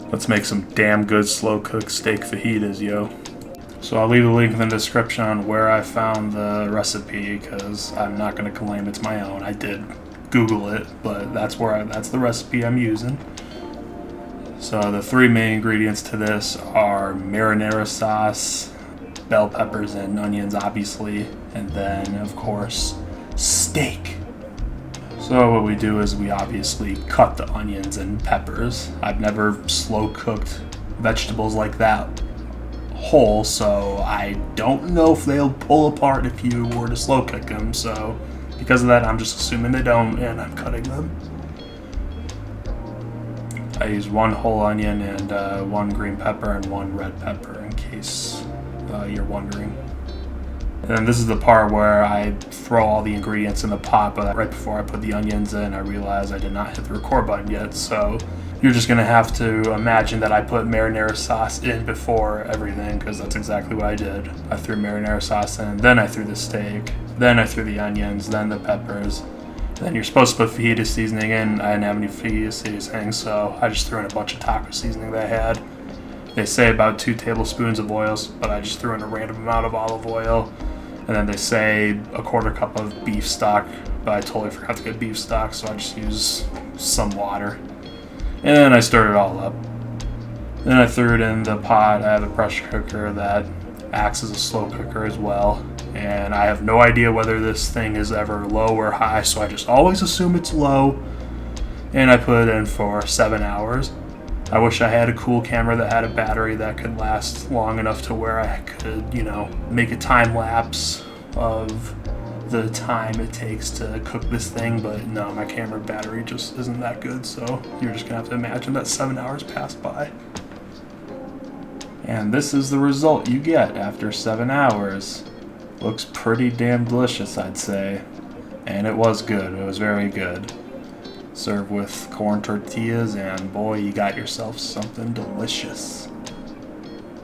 Let's make some damn good slow-cooked steak fajitas, yo. So I'll leave a link in the description on where I found the recipe, because I'm not going to claim it's my own. I did Google it, but that's the recipe I'm using. So the three main ingredients to this are marinara sauce, bell peppers and onions, obviously, and then, of course, steak. So what we do is we obviously cut the onions and peppers. I've never slow cooked vegetables like that whole, so I don't know if they'll pull apart if you were to slow cook them. So because of that, I'm just assuming they don't, and I'm cutting them. I use one whole onion and one green pepper and one red pepper, in case you're wondering. And then this is the part where I throw all the ingredients in the pot, but right before I put the onions in, I realized I did not hit the record button yet. So you're just going to have to imagine that I put marinara sauce in before everything, because that's exactly what I did. I threw marinara sauce in, then I threw the steak, then I threw the onions, then the peppers. Then you're supposed to put fajita seasoning in. I didn't have any fajita seasoning, so I just threw in a bunch of taco seasoning that I had. They say about 2 tablespoons of oils, but I just threw in a random amount of olive oil. And then they say a 1/4 cup of beef stock, but I totally forgot to get beef stock, so I just used some water. And then I stirred it all up. Then I threw it in the pot. I have a pressure cooker that acts as a slow cooker as well. And I have no idea whether this thing is ever low or high, so I just always assume it's low. And I put it in for 7 hours. I wish I had a cool camera that had a battery that could last long enough to where I could, make a time lapse of the time it takes to cook this thing, but no, my camera battery just isn't that good, so you're just gonna have to imagine that 7 hours passed by. And this is the result you get after 7 hours. Looks pretty damn delicious, I'd say. And it was good. It was very good. Serve with corn tortillas, and boy, you got yourself something delicious.